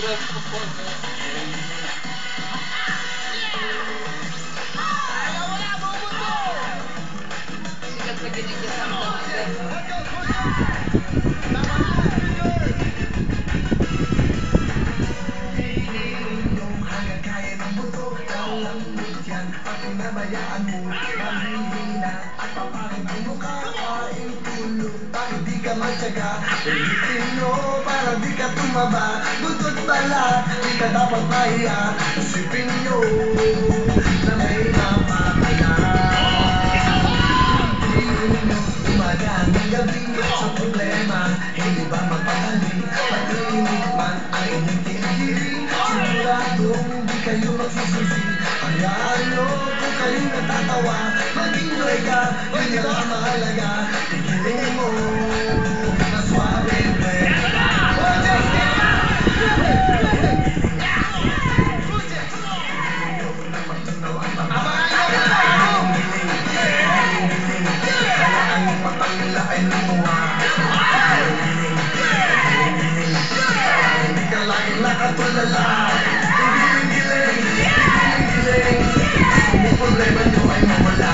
Grabe po po. Sikat na ginigyan sa mga Pinabayaan mo, mahihina at papangit ang mukha. Kain tulog, bakit di ka magtyaga? Ulitin nyo, para di ka tumaba. Buntot pala, di ka dapat mahiya. Isipin nyo, na may mapapala. Tingin nyo, umaga ng gabi sa problema, hindi ba mapakali? Pag-init man ang inyong tinigiri, siguradong di kayo magsisisi. Kaya ano, kung kayo natatawa, mag-enjoy ka, yun lang ang mahalaga. Tigilin mo, na suabe, kaya ang matang nila ay lumuha. Hindi ka laging nakatulala. Kung problema nyo ay mawala.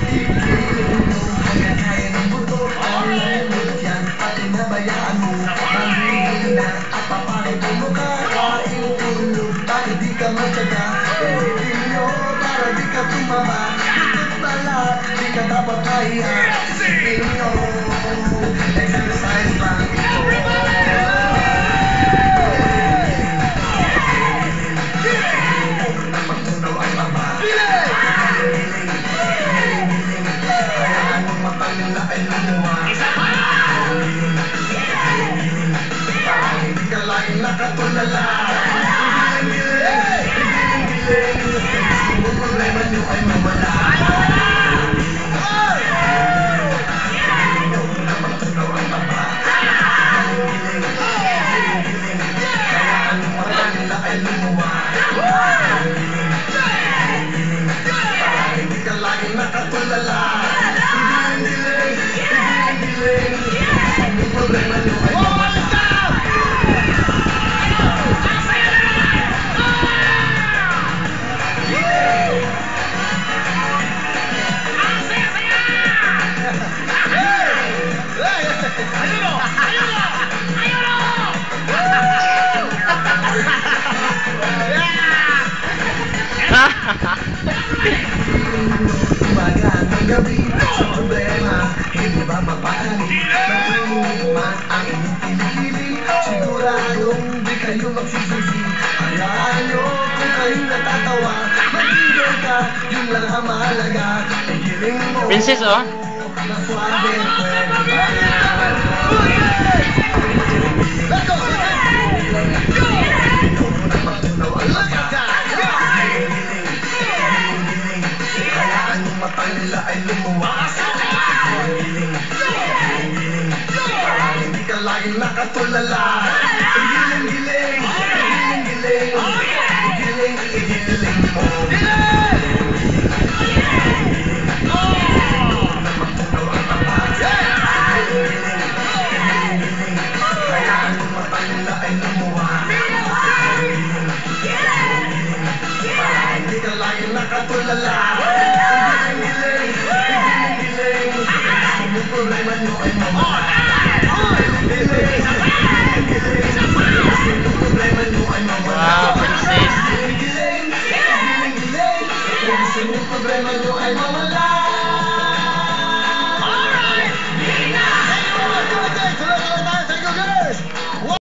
Tigilin mo, hanggang kaya ng buto. Ang limot yan, at pinabayaan mo. Mahihina at papangit ang mukha. Kain tulog, bakit di ka magtyaga? Ulitin nyo, para di ka tumaba. Buntot pala, di ka dapat mahiya. Isipin nyo, exercise lang ito. Hindi ka laging nakatulala. Giling-giling, kung problema nyo ay mawala. Yung na magtunaw ang taba. Giling-giling, kaya ang mata nila ay lumuha. Hindi ka laging nakatulala. Giling-giling, kung problema nyo ay mawala. Umaga ng gabi sa problema, hindi ba mapakali? Nag-init man ang inyong kilikili, siguradong di kayo magsisisi. Hayaan nyo kung kayo'y natatawa, mag-enjoy ka, yun lang ang mahalaga. Igiling mo, Princess, oh. na suabe, pwede ba? Let's go! Matang nila ay lumuha. Giling-giling, hindi ka laging nakatulala. Giling-giling, giling-giling mo. Namatunaw ang taba. Giling-giling, kaya ang matang nila ay lumuha. Hindi ka laging nakatulala. Kung problema nyo ay mawala. Kung problema nyo ay mawala.